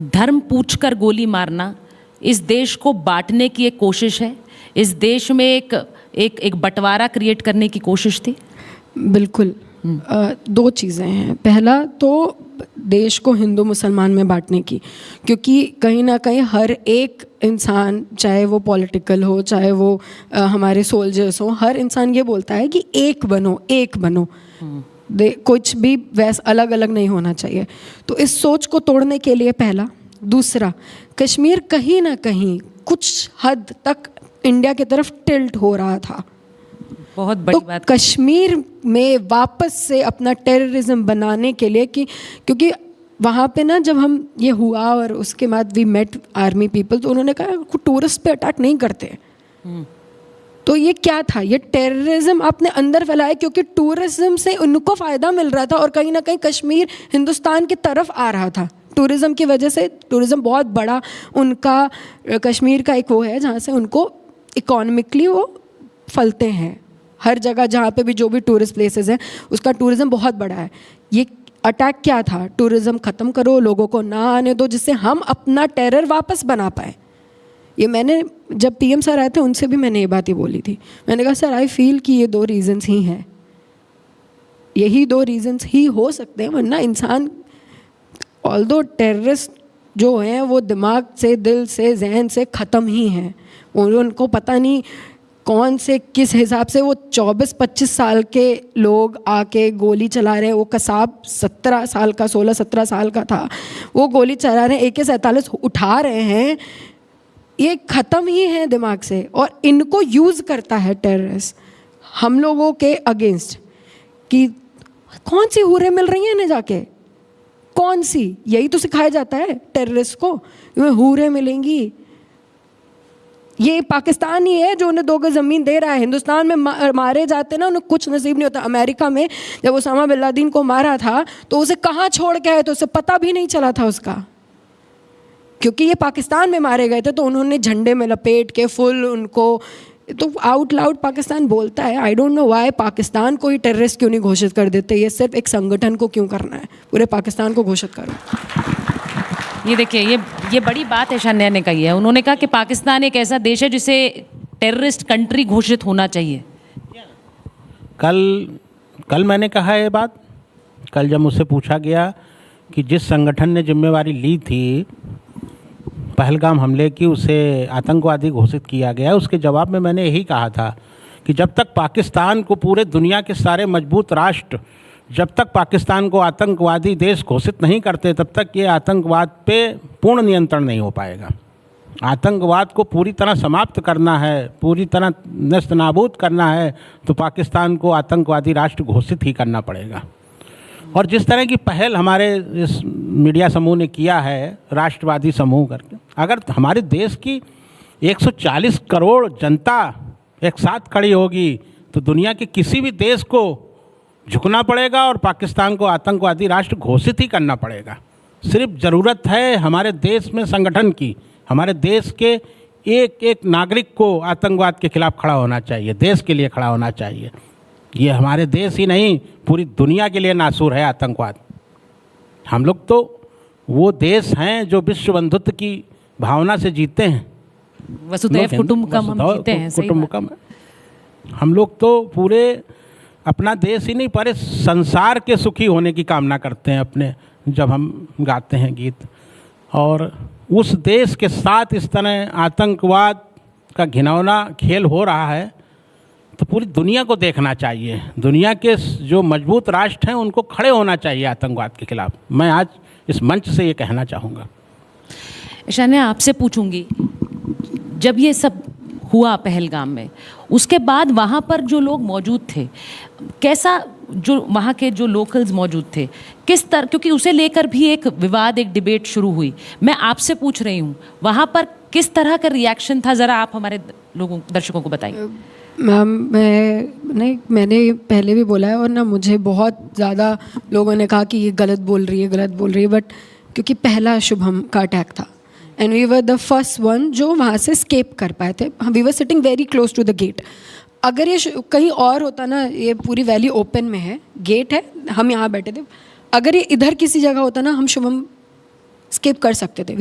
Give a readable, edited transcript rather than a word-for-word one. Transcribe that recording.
धर्म पूछकर गोली मारना इस देश को बांटने की एक कोशिश है। इस देश में एक बंटवारा क्रिएट करने की कोशिश थी। बिल्कुल। दो चीज़ें हैं। पहला तो देश को हिंदू मुसलमान में बांटने की, क्योंकि कहीं ना कहीं हर एक इंसान, चाहे वो पॉलिटिकल हो, चाहे वो हमारे सोल्जर्स हो, हर इंसान ये बोलता है कि एक बनो, एक बनो। कुछ भी वैसा अलग अलग नहीं होना चाहिए। तो इस सोच को तोड़ने के लिए पहला। दूसरा, कश्मीर कहीं ना कहीं कुछ हद तक इंडिया की तरफ टिल्ट हो रहा था। बहुत बड़ी तो बात। कश्मीर में वापस से अपना टेररिज्म बनाने के लिए, क्योंकि वहाँ पे ना जब हम ये हुआ और उसके बाद वी मेट आर्मी पीपल, तो उन्होंने कहा टूरिस्ट पे अटैक नहीं करते। तो ये क्या था? ये टेररिज्म आपने अंदर फैलाया, क्योंकि टूरिज्म से उनको फ़ायदा मिल रहा था और कहीं ना कहीं कश्मीर हिंदुस्तान की तरफ आ रहा था टूरिज़्म की वजह से। टूरिज़्म बहुत बड़ा उनका, कश्मीर का एक वो है जहाँ से उनको इकोनॉमिकली वो फलते हैं। हर जगह जहाँ पे भी जो भी टूरिस्ट प्लेसेस हैं उसका टूरिज़्म बहुत बड़ा है। ये अटैक क्या था? टूरिज़्म ख़त्म करो, लोगों को ना आने दो, जिससे हम अपना टेरर वापस बना पाए। ये मैंने जब पीएम सर आए थे उनसे भी मैंने ये बात ही बोली थी। मैंने कहा सर, आई फील कि ये दो रीजंस ही हैं, यही दो रीजंस ही हो सकते हैं, वरना इंसान, ऑल्दो टेररिस्ट जो हैं वो दिमाग से, दिल से, जहन से ख़त्म ही हैं। उनको पता नहीं कौन से किस हिसाब से वो 24-25 साल के लोग आके गोली चला रहे हैं। वो कसाब 17 साल का, 16-17 साल का था, वो गोली चला रहे हैं, AK-47 उठा रहे हैं। ये ख़त्म ही है दिमाग से, और इनको यूज़ करता है टेररिस्ट हम लोगों के अगेंस्ट। कि कौन सी हूरें मिल रही हैं इन्हें जाके, कौन सी? यही तो सिखाया जाता है टेररिस्ट को, हूरें मिलेंगी। ये पाकिस्तान ही है जो उन्हें 2 गज ज़मीन दे रहा है। हिंदुस्तान में मारे जाते ना, उन्हें कुछ नसीब नहीं होता। अमेरिका में जब उसामा बिन लादेन को मारा था तो उसे कहाँ छोड़ के आए, तो उसे पता भी नहीं चला था उसका, क्योंकि ये पाकिस्तान में मारे गए थे। तो उन्होंने झंडे में लपेट के फुल उनको, तो आउट लाउड पाकिस्तान बोलता है। I don't know why Pakistan को ही टेररिस्ट क्यों नहीं घोषित कर देते। ये सिर्फ एक संगठन को क्यों करना है? पूरे पाकिस्तान को घोषित करो। ये देखिए, ये बड़ी बात है शान्या ने कही है। उन्होंने कहा कि पाकिस्तान एक ऐसा देश है जिसे टेररिस्ट कंट्री घोषित होना चाहिए। कल मैंने कहा ये बात। कल जब मुझसे पूछा गया कि जिस संगठन ने जिम्मेवारी ली थी पहलगाम हमले की, उसे आतंकवादी घोषित किया गया, उसके जवाब में मैंने यही कहा था कि जब तक पाकिस्तान को पूरे दुनिया के सारे मजबूत राष्ट्र, जब तक पाकिस्तान को आतंकवादी देश घोषित नहीं करते, तब तक ये आतंकवाद पे पूर्ण नियंत्रण नहीं हो पाएगा। आतंकवाद को पूरी तरह समाप्त करना है, पूरी तरह नेस्तनाबूद करना है, तो पाकिस्तान को आतंकवादी राष्ट्र घोषित ही करना पड़ेगा। और जिस तरह की पहल हमारे इस मीडिया समूह ने किया है, राष्ट्रवादी समूह करके, अगर हमारे देश की 140 करोड़ जनता एक साथ खड़ी होगी तो दुनिया के किसी भी देश को झुकना पड़ेगा और पाकिस्तान को आतंकवादी राष्ट्र घोषित ही करना पड़ेगा। सिर्फ ज़रूरत है हमारे देश में संगठन की। हमारे देश के एक एक नागरिक को आतंकवाद के खिलाफ खड़ा होना चाहिए, देश के लिए खड़ा होना चाहिए। ये हमारे देश ही नहीं, पूरी दुनिया के लिए नासूर है आतंकवाद। हम लोग तो वो देश हैं जो विश्व बंधुत्व की भावना से जीते हैं। वसुधैव कुटुंबकम हम जीते हैं। कुटुंबकम हम लोग तो पूरे अपना देश ही नहीं, पर इस संसार के सुखी होने की कामना करते हैं अपने, जब हम गाते हैं गीत। और उस देश के साथ इस तरह आतंकवाद का घिनौना खेल हो रहा है, तो पूरी दुनिया को देखना चाहिए। दुनिया के जो मजबूत राष्ट्र हैं उनको खड़े होना चाहिए आतंकवाद के खिलाफ। मैं आज इस मंच से ये कहना चाहूँगा। शान्या, आपसे पूछूंगी, जब ये सब हुआ पहलगाम में, उसके बाद वहाँ पर जो लोग मौजूद थे, कैसा, जो वहाँ के जो लोकल्स मौजूद थे, किस तरह, क्योंकि उसे लेकर भी एक विवाद, एक डिबेट शुरू हुई। मैं आपसे पूछ रही हूँ, वहाँ पर किस तरह का रिएक्शन था? ज़रा आप हमारे दर्शकों को बताइए। मैम, मैंने पहले भी बोला है, और ना मुझे बहुत ज़्यादा लोगों ने कहा कि ये गलत बोल रही है, बट क्योंकि पहला शुभम का अटैक था and we were the first one जो वहाँ से स्केप कर पाए थे। We were sitting very close to the gate. अगर ये कहीं और होता ना, ये पूरी वैली ओपन में है, गेट है, हम यहाँ बैठे थे, अगर ये इधर किसी जगह होता ना, हम शुभम स्किप कर सकते थे।